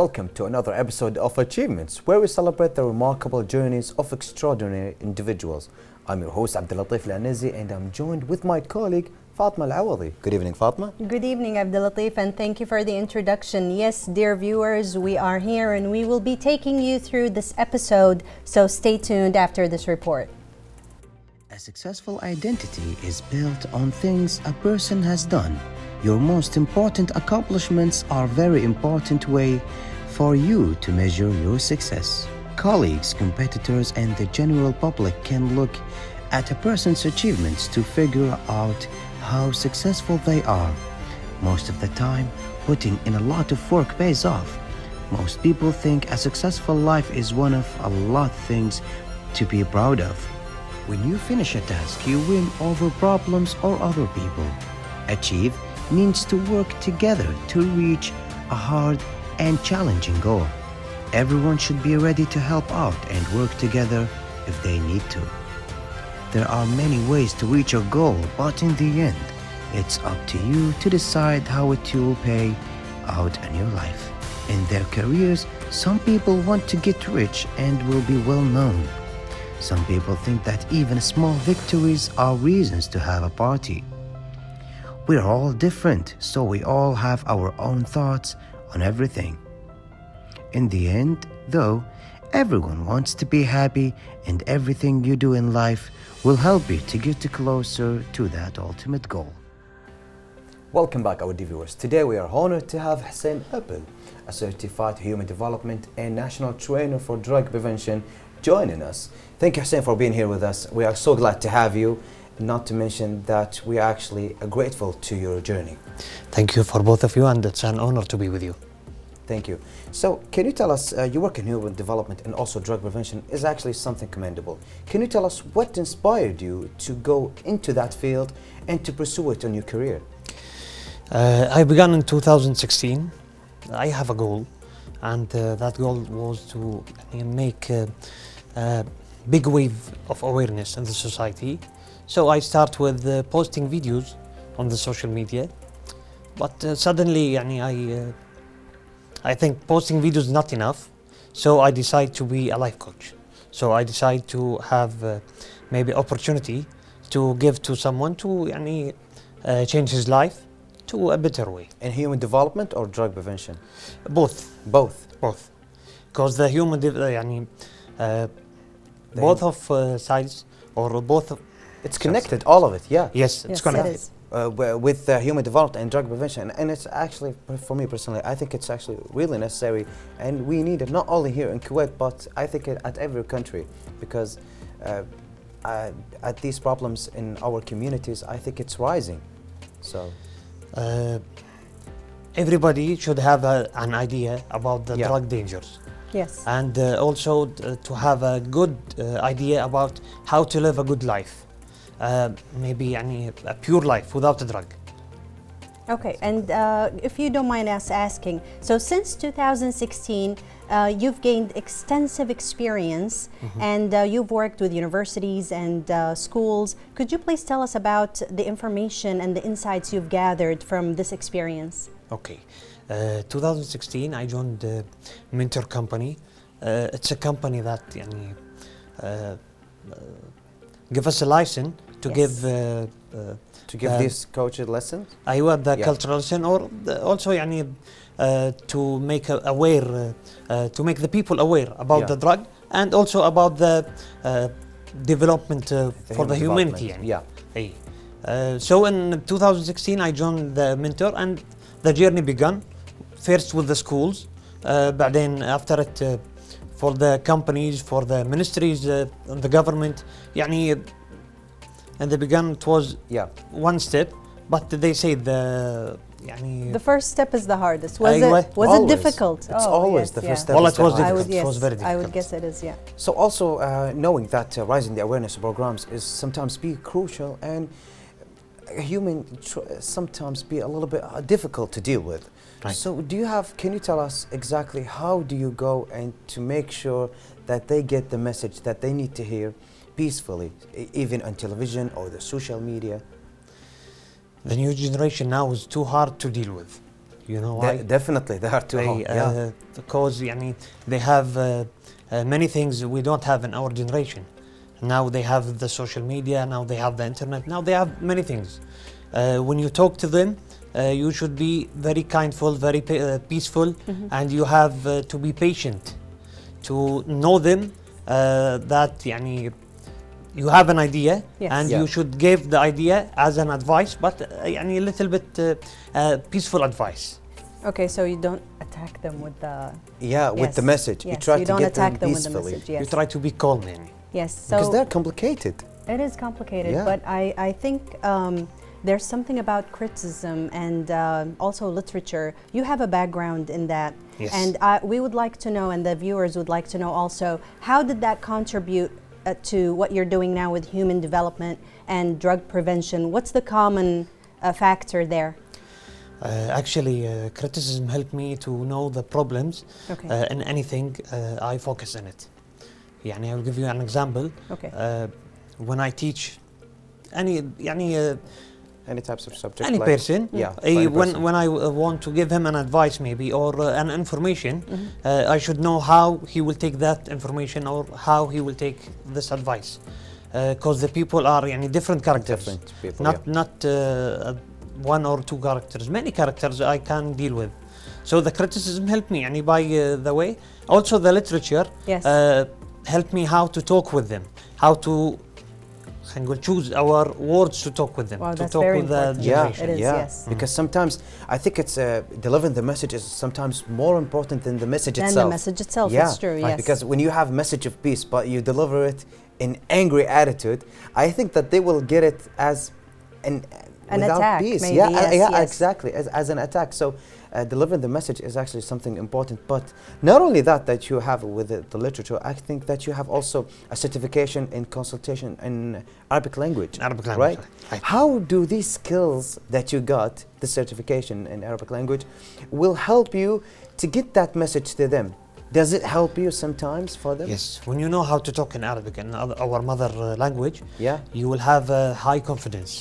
Welcome to another episode of Achievements, where we celebrate the remarkable journeys of extraordinary individuals. I'm your host Abdulatif Al-Anizi, and I'm joined with my colleague Fatma Al-Awadi. Good evening, Fatma. Good evening, Abdulatif, and thank you for the introduction. Yes, dear viewers, we are here and we will be taking you through this episode, so stay tuned after this report. A successful identity is built on things a person has done. Your most important accomplishments are a very important way for you to measure your success. Colleagues, competitors, and the general public can look at a person's achievements to figure out how successful they are. Most of the time, putting in a lot of work pays off. Most people think a successful life is one of a lot of things to be proud of. When you finish a task, you win over problems or other people. Achieve means to work together to reach a hard and challenging goal. Everyone should be ready to help out and work together if they need to. There are many ways to reach a goal, but in the end, it's up to you to decide how it will pay out in your life. In their careers, some people want to get rich and will be well known. Some people think that even small victories are reasons to have a party. We're all different, so we all have our own thoughts on everything. In the end, though, everyone wants to be happy, and everything you do in life will help you to get closer to that ultimate goal. Welcome back, our viewers. Today we are honored to have Hussein Appel, a certified human development and national trainer for drug prevention, joining us. Thank you, Hussein, for being here with us. We are so glad to have you. Not to mention that we are actually grateful to your journey. Thank you for both of you, and it's an honor to be with you. Thank you. So can you tell us, your work in human development and also drug prevention is actually something commendable. Can you tell us what inspired you to go into that field and to pursue it in your career? I began in 2016. I have a goal, and that goal was to make a big wave of awareness in the society. So I start with posting videos on the social media, but suddenly I think posting videos is not enough, so I decide to be a life coach. So I decide to have maybe opportunity to give to someone to change his life to a better way. In human development or drug prevention? Both. Both. Both. Because the human, both of sides or both of it's connected, all of it, yeah. Yes, it's connected. It is. With human development and drug prevention, and it's actually, for me personally, I think it's actually really necessary, and we need it not only here in Kuwait, but I think at every country, because at these problems in our communities, I think it's rising. So everybody should have an idea about the drug dangers. Yes. And also to have a good idea about how to live a good life. Maybe a pure life without a drug. Okay, and if you don't mind us asking, so since 2016, you've gained extensive experience, and you've worked with universities and schools. Could you please tell us about the information and the insights you've gathered from this experience? Okay. 2016, I joined the Mentor company. It's a company that give us a license to give these coaches lessons. I want the cultural lesson, or also to make aware, to make the people aware about the drug, and also about the development for the humanity. So in 2016, I joined the Mentor, and the journey began. First with the schools, but then after it for the companies, for the ministries, and the government. And they began, it was one step, but they say the first step is the hardest. Was it difficult? It's always the first step. Well, it was difficult. It was very difficult. I would guess it is, yeah. So also knowing that raising the awareness programs is sometimes be crucial, and human sometimes be a little bit difficult to deal with. Right. So can you tell us exactly how do you go and to make sure that they get the message that they need to hear peacefully, even on television or the social media? The new generation now is too hard to deal with. You know why? Definitely, they are too hot. Yeah. Because يعني, they have many things we don't have in our generation. Now they have the social media, now they have the internet, now they have many things. When you talk to them, you should be very kindful, very peaceful, and you have to be patient to know them that يعني, you have an idea, Yes. and Yeah. you should give the idea as an advice, but يعني, a little bit peaceful advice. Okay, so you don't attack them with the Yeah, with Yes. the message. You yes, try you to don't get them attack them with the peacefully. message. Yes. You try to be calm. يعني. Yes. Because So they're complicated. it is complicated, Yeah. but I think there's something about criticism and also literature. You have a background in that. Yes. And we would like to know, and the viewers would like to know also, how did that contribute to what you're doing now with human development and drug prevention? What's the common factor there? Actually, criticism helped me to know the problems Okay. in anything I focus on it. يعني, I'll give you an example. Okay. When I teach any يعني, Any types of subject. any like- person, Yeah. for any person. when I want to give him an advice maybe or an information, Mm-hmm. I should know how he will take that information or how he will take this advice. Because the people are يعني, different characters. Different people. Not one or two characters, many characters I can deal with. So the criticism helped me يعني, by the way. Also the literature Yes. helped me how to talk with them, how to خلينا نقول choose our words to talk with them, Wow, to that's talk very with the important. Yeah, generation. It is, yeah. yes. Because sometimes I think it's delivering the message is sometimes more important than the message And itself. the message itself, Yeah, it's true, right, yes. because when you have message of peace, but you deliver it in angry attitude, I think that they will get it as an without attack, peace. maybe, Yeah, yes, yeah, yes. exactly, as an attack. So delivering the message is actually something important. But not only that you have with the literature, I think that you have also a certification in consultation in Arabic language. Arabic language, right? right. How do these skills that you got, the certification in Arabic language, will help you to get that message to them? Does it help you sometimes for them? Yes, when you know how to talk in Arabic and our mother language, Yeah. you will have a high confidence.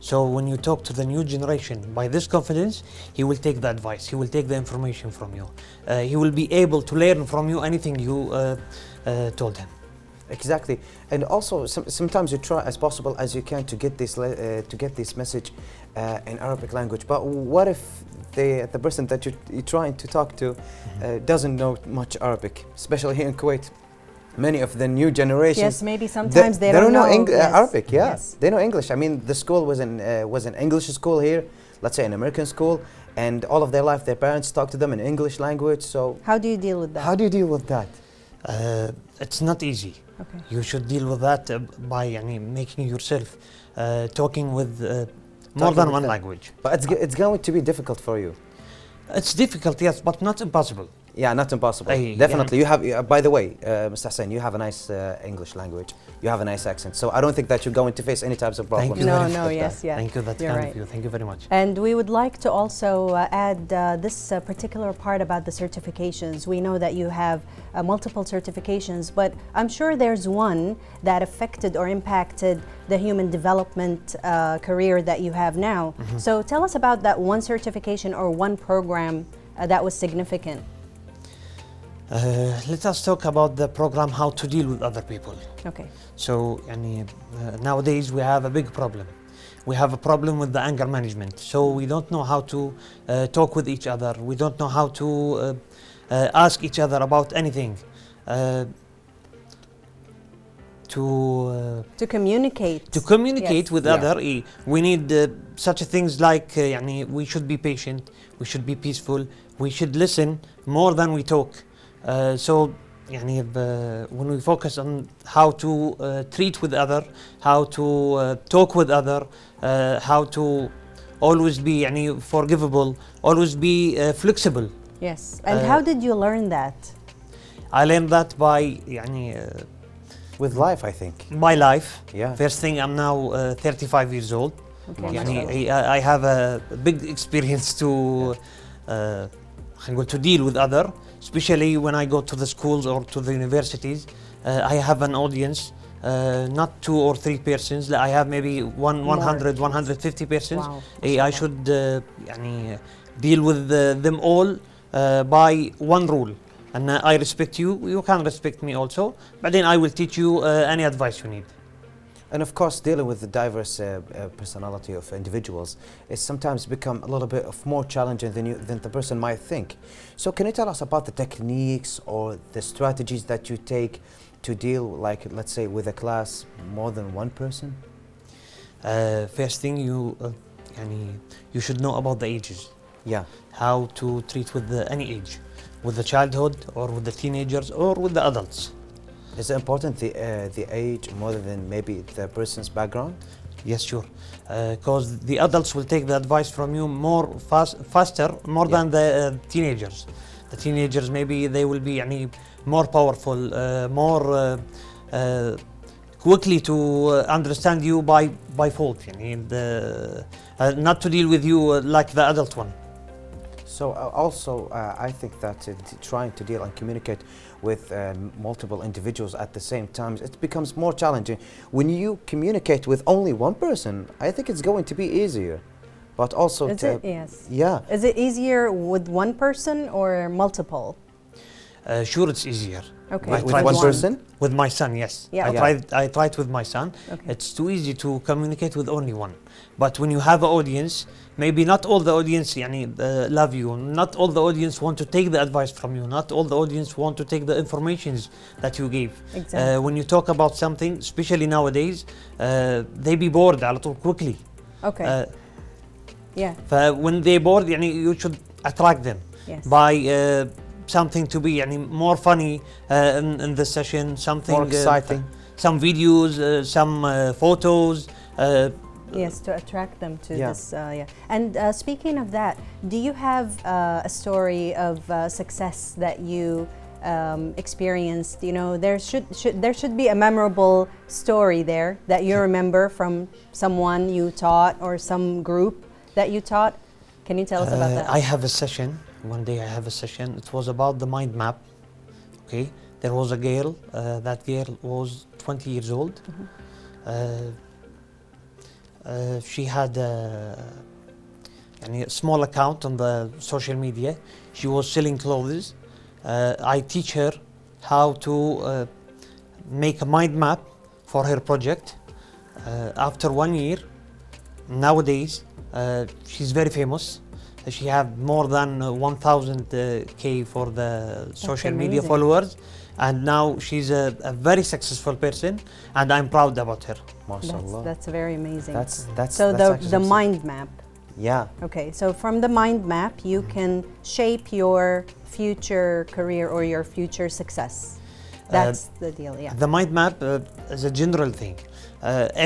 So when you talk to the new generation, by this confidence, he will take the advice, he will take the information from you. He will be able to learn from you anything you told him. Exactly, and also sometimes you try as possible as you can to get this message in Arabic language. But what if the person that you're trying to talk to doesn't know much Arabic, especially here in Kuwait? Many of the new generation. Yes, maybe sometimes they don't know yes. Arabic. Yeah, Yes. they know English. I mean, the school was an English school here. Let's say an American school, and all of their life their parents talk to them in English language. So How do you deal with that? how do you deal with that? It's not easy. Okay. You should deal with that by يعني, making yourself talking with more Talking than with one them. language. But it's going to be difficult for you. It's difficult, yes, but not impossible. Yeah, not impossible. Ay, Definitely, you have. By the way, Mr. Hassan, you have a nice English language. You have a nice accent. So I don't think that you're going to face any types of problems. Thank you No, very no, much. yes, yeah. Thank you, that's You're kind right. of you. Thank you very much. And we would like to also add this particular part about the certifications. We know that you have multiple certifications, but I'm sure there's one that affected or impacted the human development career that you have now. So tell us about that one certification or one program that was significant. Let us talk about the program how to deal with other people. Okay. So يعني, nowadays we have a big problem. We have a problem with the anger management. So we don't know how to talk with each other. We don't know how to ask each other about anything. To communicate. To communicate Yes. with Yeah. other, we need such things like يعني, we should be patient, we should be peaceful, we should listen more than we talk. So يعني, when we focus on how to treat with other, how to talk with other, how to always be يعني, forgivable, always be flexible. Yes. And how did you learn that? I learned that by يعني, With life, I think. my life. Yeah. First thing, I'm now 35 years old. Okay. يعني, I have a big experience to خلينا نقول to deal with other, especially when I go to the schools or to the universities. I have an audience, not 2 or 3 persons. I have maybe 100, 150 persons. Wow. I should يعني, deal with them all by one rule. And I respect you, you can respect me also, but then I will teach you any advice you need. And of course, dealing with the diverse personality of individuals is sometimes become a little bit of more challenging than the person might think. So can you tell us about the techniques or the strategies that you take to deal, like, let's say, with a class more than one person? First thing, you should know about the ages. Yeah. How to treat with any age, with the childhood or with the teenagers or with the adults. Is it important the age more than maybe the person's background? Yes, sure. Because the adults will take the advice from you faster, more than the teenagers. The teenagers maybe they will be more powerful, more quickly to understand you by fault, not to deal with you like the adult one. So also, I think that trying to deal and communicate with multiple individuals at the same time, it becomes more challenging. When you communicate with only one person, I think it's going to be easier. But also, Yes. Yeah. Is it easier with one person or multiple? Sure, it's easier. Okay. With tried one to- person? With my son, yes. Yeah, I tried with my son. Okay. It's too easy to communicate with only one. But when you have an audience, maybe not all the audience love you. Not all the audience want to take the advice from you. Not all the audience want to take the informations that you gave. Exactly. When you talk about something, especially nowadays, they be bored على طول quickly. Okay. Yeah. When they bored, you should attract them Yes. by something to be more funny in the session, something More exciting. some videos, some photos. Yes, to attract them to Yeah. this. Yeah. And speaking of that, do you have a story of success that you experienced? There should be a memorable story there that you remember from someone you taught or some group that you taught. Can you tell us about that? I have a session. One day I have a session. It was about the mind map. Okay, there was a girl. That girl was 20 years old. She had a small account on the social media. She was selling clothes. I teach her how to make a mind map for her project. After 1 year, nowadays she's very famous. She have more than 1,000 K for the social media amazing. followers, and now she's a very successful person, and I'm proud about her. MashaAllah. That's very amazing. That's So actually the some- mind map. Yeah. Okay, so from the mind map, you can shape your future career or your future success. That's the deal, yeah. The mind map is a general thing.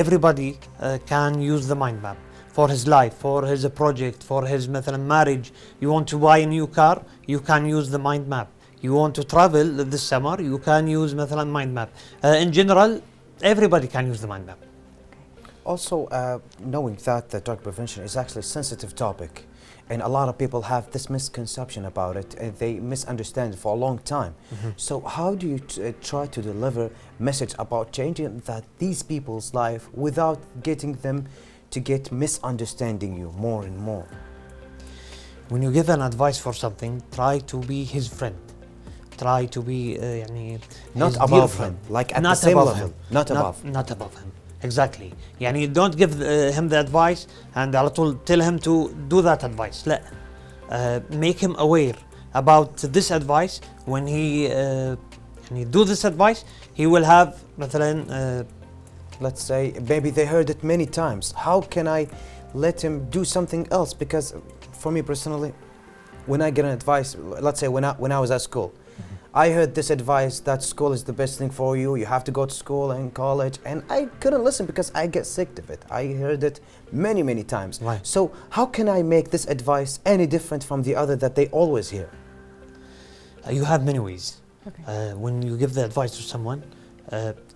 Everybody can use the mind map for his life, for his project, for his marriage. You want to buy a new car, you can use the mind map. You want to travel this summer, you can use mind map. In general, everybody can use the mind map. Also, knowing that the drug prevention is actually a sensitive topic, and a lot of people have this misconception about it, and they misunderstand it for a long time. So how do you try to deliver message about changing these people's life without getting them to get misunderstanding you more and more? When you give an advice for something, try to be his friend. Try to be Not his dear above friend. him, like at Not the same above level. him. Not above. Not above him. Exactly. Don't give him the advice and على طول tell him to do that advice. لا. Make him aware about this advice. When he do this advice, he will have مثلا Let's say maybe they heard it many times. How can I let him do something else? Because for me personally, when I get an advice, let's say when I was at school, I heard this advice that school is the best thing for you. You have to go to school and college, and I couldn't listen because I get sick of it. I heard it many times. Right. So how can I make this advice any different from the other that they always hear? You have many ways. Okay. When you give the advice to someone,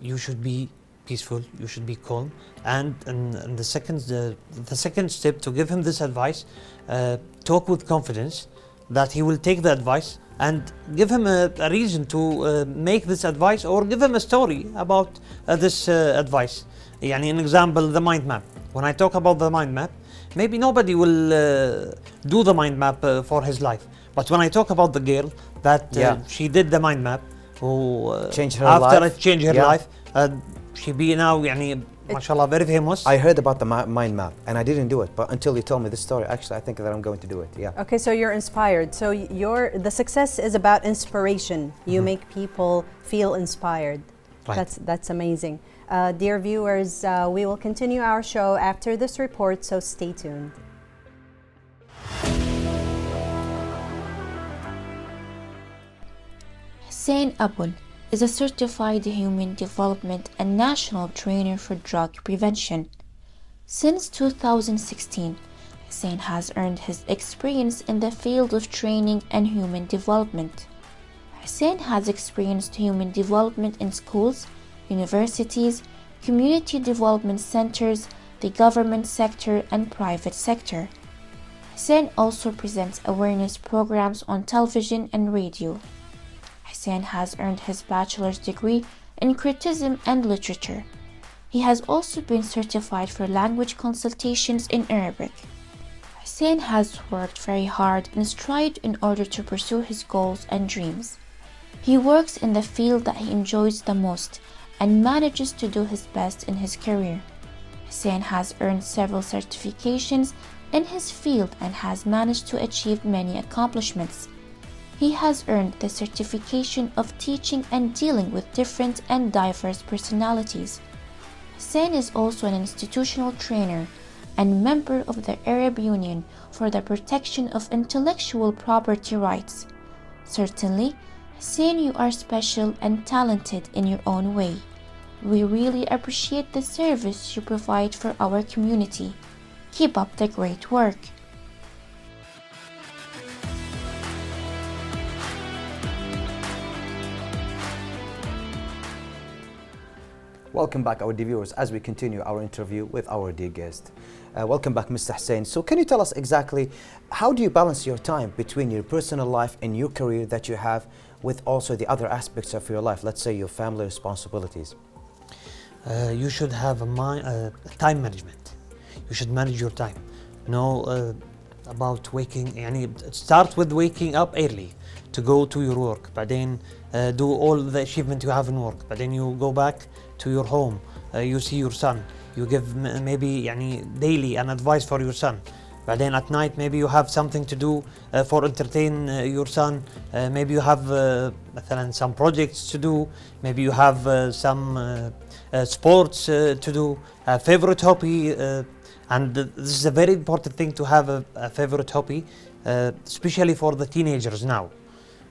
you should be peaceful, you should be calm, and the second step to give him this advice, talk with confidence, that he will take the advice and give him a reason to make this advice, or give him a story about this advice. يعني an example, the mind map. When I talk about the mind map, maybe nobody will do the mind map for his life. But when I talk about the girl that she did the mind map, who Changed her after life. it changed her life, she be now يعني mashallah very famous. I heard about the mind map and I didn't do it, but until you told me this story, actually I think that I'm going to do it. Yeah. Okay, so you're inspired. So the success is about inspiration. You make people feel inspired. Right. That's amazing. Dear viewers, we will continue our show after this report, so stay tuned. Hussein Abul is a certified human development and national trainer for drug prevention. Since 2016, Hussein has earned his experience in the field of training and human development. Hussein has experienced human development in schools, universities, community development centers, the government sector, and private sector. Hussein also presents awareness programs on television and radio. Hussein has earned his bachelor's degree in criticism and literature. He has also been certified for language consultations in Arabic. Hussein has worked very hard and strived in order to pursue his goals and dreams. He works in the field that he enjoys the most and manages to do his best in his career. Hussein has earned several certifications in his field and has managed to achieve many accomplishments. He has earned the certification of teaching and dealing with different and diverse personalities. Hussein is also an institutional trainer and member of the Arab Union for the protection of intellectual property rights. Certainly, Hussein, you are special and talented in your own way. We really appreciate the service you provide for our community. Keep up the great work. Welcome back, our dear viewers, as we continue our interview with our dear guest. Welcome back, Mr. Hussein. So can you tell us exactly how do you balance your time between your personal life and your career that you have with also the other aspects of your life, let's say your family responsibilities? You should have time management. You should manage your time. Know about waking, يعني start with waking up early to go to your work, بعدين do all the achievement you have in work, بعدين you go back to your home, you see your son, you give maybe يعني daily an advice for your son, بعدين at night maybe you have something to do for entertain your son, maybe you have مثلا some projects to do, maybe you have some sports to do, a favorite hobby, and this is a very important thing to have a favorite hobby, especially for the teenagers now,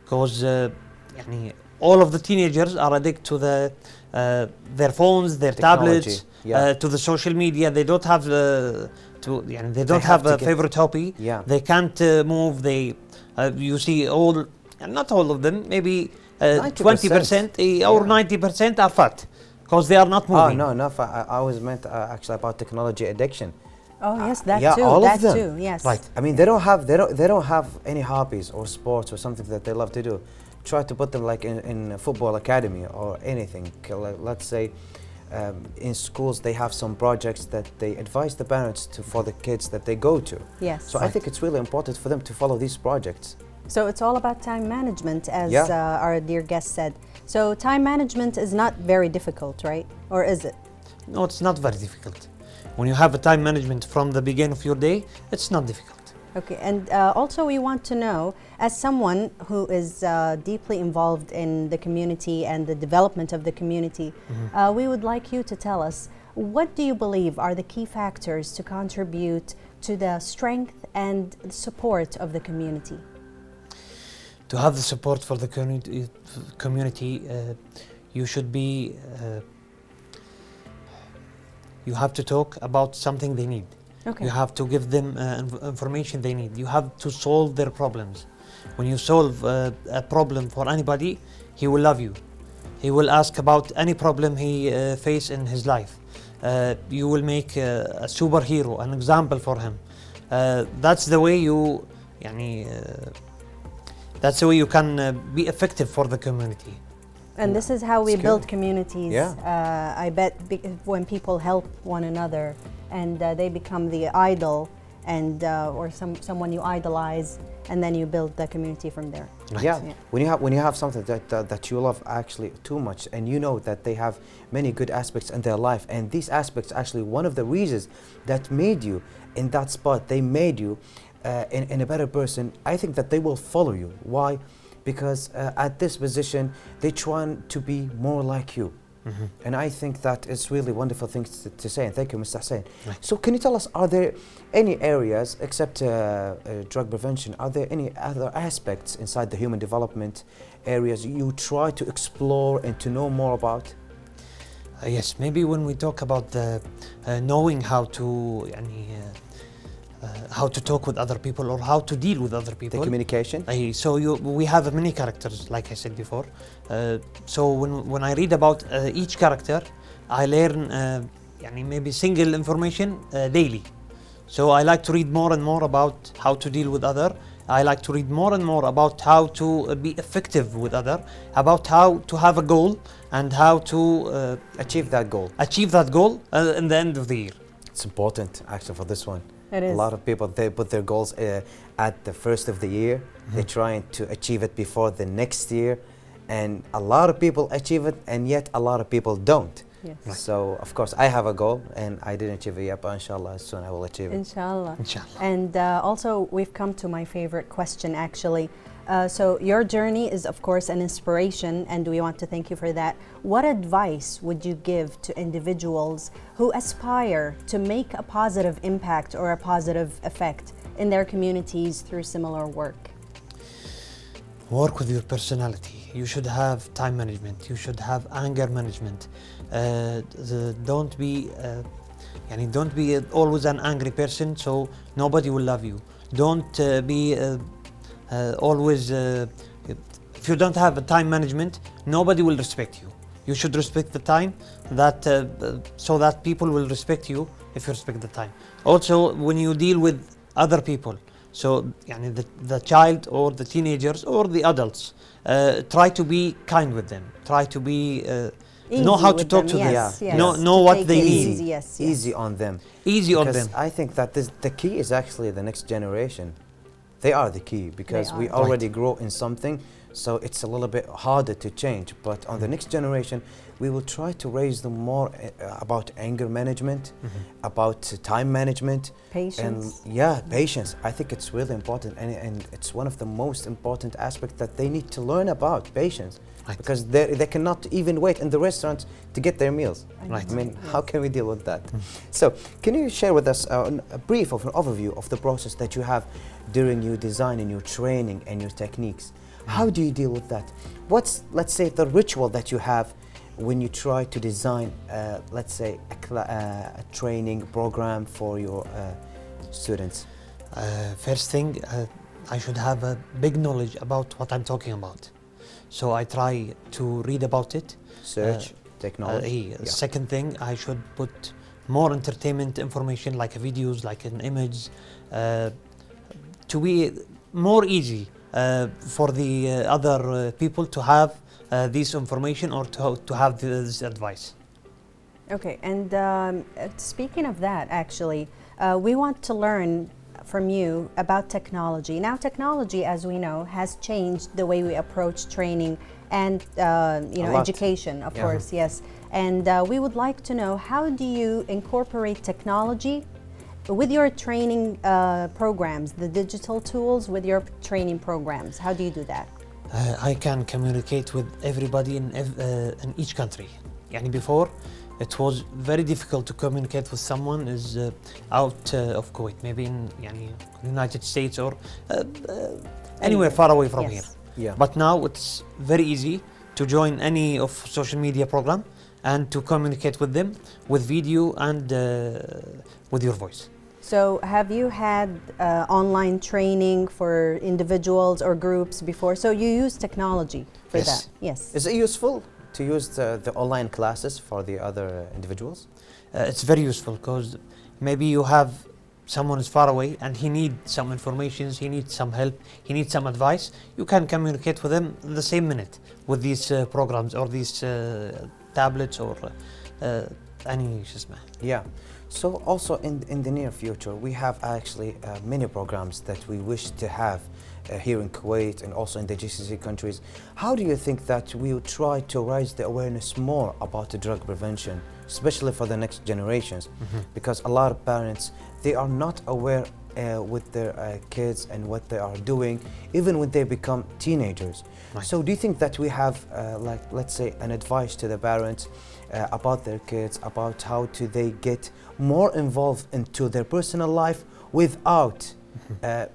because يعني all of the teenagers are addicted to their phones, their Technology, tablets, to the social media. They don't have they don't have a favorite hobby. Yeah. They can't move. They you see all, not all of them, maybe 20% or 90% are fat because they are not moving. Oh no, I was meant actually about technology addiction. Oh yes, that yeah, too. all that of them. too. Yes. Right. I mean, they don't have any hobbies or sports or something that they love to do. Try to put them like in a football academy or anything. Let's say in schools they have some projects that they advise the parents for the kids that they go to. Yes. So I think it's really important for them to follow these projects. So it's all about time management, as our dear guest said. So time management is not very difficult, right? Or is it? No, it's not very difficult. When you have a time management from the beginning of your day, it's not difficult. Okay, and also we want to know, as someone who is deeply involved in the community and the development of the community, we would like you to tell us, what do you believe are the key factors to contribute to the strength and support of the community? To have the support for the community, you should be, you have to talk about something they need. Okay. You have to give them information they need. You have to solve their problems. When you solve a problem for anybody, he will love you. He will ask about any problem he faces in his life. You will make a superhero, an example for him. That's the way you يعني, That's the way you can be effective for the community. And this is how we It's build good. communities. Yeah. I bet when people help one another and they become the idol and or someone you idolize, and then you build the community from there. Right. Yeah. Yeah. When you have something that you love actually too much, and you know that they have many good aspects in their life, and these aspects actually one of the reasons that made you in that spot, they made you in a better person. I think that they will follow you. Why? Because at this position they try to be more like you. And I think that is really wonderful things to say, and thank you, Mr. Hussein. Right. So can you tell us, are there any areas, except drug prevention, are there any other aspects inside the human development areas you try to explore and to know more about? Yes, maybe when we talk about the knowing how to how to talk with other people or how to deal with other The people. communication? So we have many characters, like I said before. So when I read about each character, I learn maybe single information daily. So I like to read more and more about how to deal with other. I like to read more and more about how to be effective with other, about how to have a goal and how to Achieve that goal. achieve that goal in the end of the year. It's important actually for this one. It is. A lot of people, they put their goals at the first of the year. They're trying to achieve it before the next year, and a lot of people achieve it, and yet a lot of people don't. Yes. So of course I have a goal and I didn't achieve it yet, but inshallah soon I will achieve it. Inshallah. Inshallah. And also, we've come to my favorite question, actually. So your journey is, of course, an inspiration, and we want to thank you for that. What advice would you give to individuals who aspire to make a positive impact or a positive effect in their communities through similar work? Work with your personality. You should have time management. You should have anger management. Don't be always an angry person, so nobody will love you. Don't be always. If you don't have a time management, nobody will respect you. You should respect the time, that so that people will respect you if you respect the time. Also, when you deal with other people, so the child or the teenagers or the adults, try to be kind with them. Try to be know how to talk to them. Yes, Yeah. yes. Know To what take they it need. Easy, yes, yes. Easy on them. Easy on Because them. I think that the key is actually the next generation. They are the key, because we are. already grow in something, so it's a little bit harder to change. But on the next generation, we will try to raise them more about anger management, about time management. Patience. And yeah, patience. I think it's really important, and it's one of the most important aspects that they need to learn about, patience. Right. Because they cannot even wait in the restaurant to get their meals. Right. I mean, how can we deal with that? So, can you share with us a brief of an overview of the process that you have during your design and your training and your techniques? How do you deal with that? What's, let's say, the ritual that you have when you try to design, let's say, a training program for your students? First thing, I should have a big knowledge about what I'm talking about. So I try to read about it. Search, technology. Yeah. Second thing, I should put more entertainment information, like videos, like an image, to be more easy for the other people to have this information or to have this advice. Okay, and speaking of that, actually, we want to learn from you about technology. Now, technology, as we know, has changed the way we approach training and A lot. education, of Yeah. course, yes. And we would like to know, how do you incorporate technology with your training programs, the digital tools with your training programs? How do you do that? I can communicate with everybody in each country. Before, it was very difficult to communicate with someone is out of Kuwait, maybe in United States or anywhere far away from Yes. here. Yeah. But now it's very easy to join any of social media program and to communicate with them with video and with your voice. So have you had online training for individuals or groups before? So you use technology for Yes. that? Yes. Is it useful to use the online classes for the other individuals? It's very useful because maybe you have someone is far away and he needs some information, he needs some help, he needs some advice, you can communicate with him in the same minute with these programs or these tablets or any اسمه. Yeah. So also in the near future, we have actually many programs that we wish to have here in Kuwait and also in the GCC countries. How do you think that we will try to raise the awareness more about the drug prevention, especially for the next generations? Because a lot of parents, they are not aware with their kids and what they are doing, even when they become teenagers. Right. So do you think that we have, like, let's say, an advice to the parents about their kids, about how to they get more involved into their personal life without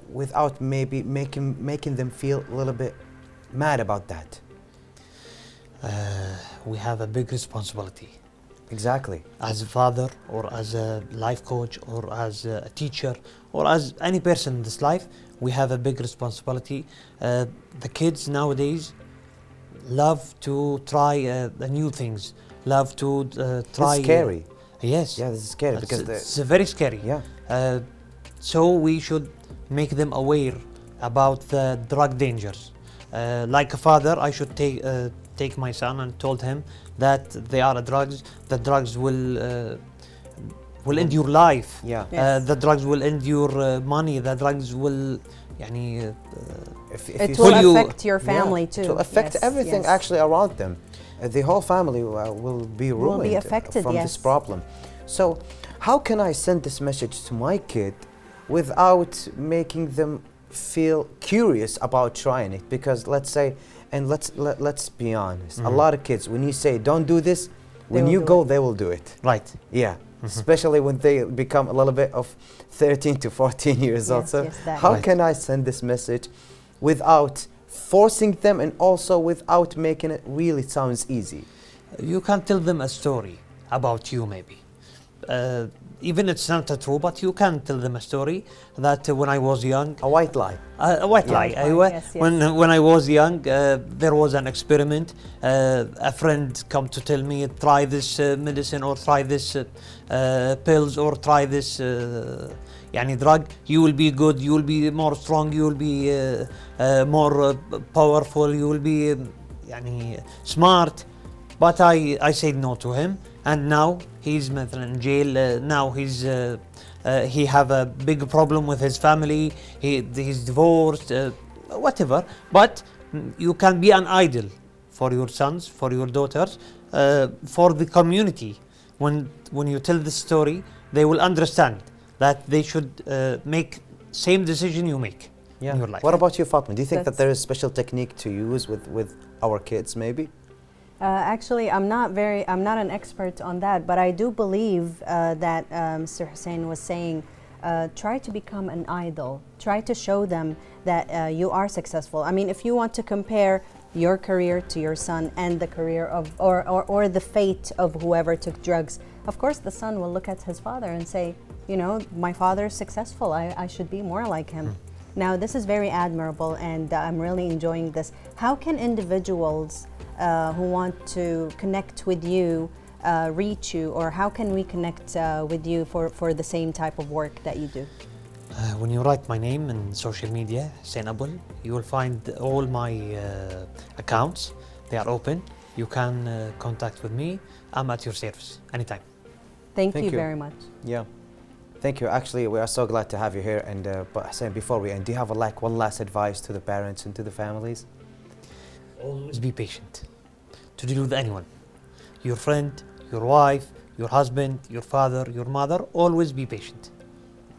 without maybe making them feel a little bit mad about that? We have a big responsibility. Exactly. As a father or as a life coach or as a teacher or as any person in this life, we have a big responsibility. The kids nowadays love to try the new things, love to try. It's scary. Yes. Yeah, this is scary because it's very scary. yeah. So we should make them aware about the drug dangers. Like a father, I should take my son and told him that they are drugs. The drugs will end your life. Yeah. Yes. The drugs will end your money. The drugs will, يعني, If It you will see- affect your family too. It will affect Yes, everything yes. actually around them. The whole family will be ruined Will be affected, from yes. this problem. So how can I send this message to my kid without making them feel curious about trying it? Because let's say, and let's be honest, a lot of kids, when you say don't do this, when will you do go, it. they will do it. right. Yeah. Especially when they become a little bit of 13 to 14 years old. Yes, So yes, that how Right. can I send this message without forcing them and also without making it really sounds easy? You can tell them a story about you, maybe. Even it's not true, but you can tell them a story that when I was young, A white lie. a white Yeah. lie. White lie, أيوة. yes, yes. When I was young, there was an experiment. A friend come to tell me, try this medicine or try this pills or try this يعني drug. You will be good. You will be more strong. You will be more powerful. You will be يعني smart. But I said no to him, and now he's مثلا in jail. Now he have a big problem with his family. He's divorced, whatever. But you can be an idol for your sons, for your daughters, for the community. When you tell this story, they will understand that they should make same decision you make in your life. What about you, Fatma? Do you think that That's- there is special technique to use with our kids, maybe? Actually, I'm not an expert on that, but I do believe that Mr. Hussein was saying, try to become an idol. Try to show them that you are successful. I mean, if you want to compare your career to your son and the career of, or the fate of whoever took drugs, of course the son will look at his father and say, you know, my father is successful. I should be more like him. Now, this is very admirable, and I'm really enjoying this. How can individuals who want to connect with you reach you, or how can we connect with you for the same type of work that you do? When you write my name in social media, Hussein Abul, you will find all my accounts. They are open. You can contact with me. I'm at your service anytime. Thank Thank you you. very much. Yeah. Thank you. Actually, we are so glad to have you here. And but Hussein, before we end, do you have one last advice to the parents and to the families? Always be patient to deal with anyone. Your friend, your wife, your husband, your father, your mother. Always be patient.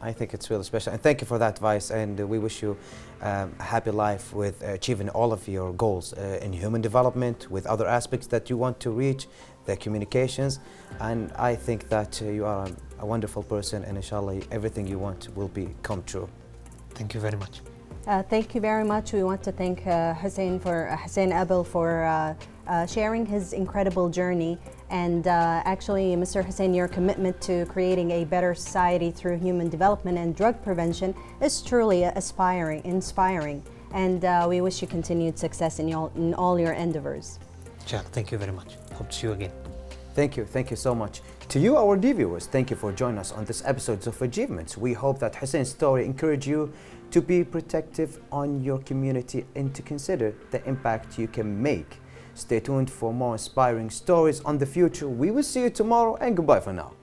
I think it's really special. And thank you for that advice. And we wish you a happy life with achieving all of your goals in human development, with other aspects that you want to reach, the communications. And I think that you are a wonderful person, and inshallah, everything you want will come true. Thank you very much. Thank you very much. We want to thank Hussein Abel for sharing his incredible journey. And actually, Mr. Hussein, your commitment to creating a better society through human development and drug prevention is truly inspiring. And we wish you continued success in all your endeavors. Inshallah. Thank you very much. Hope to see you again. Thank you so much. To you, our viewers, thank you for joining us on this episode of Achievements. We hope that Hussein's story encourage you to be protective on your community and to consider the impact you can make. Stay tuned for more inspiring stories on the future. We will see you tomorrow, and goodbye for now.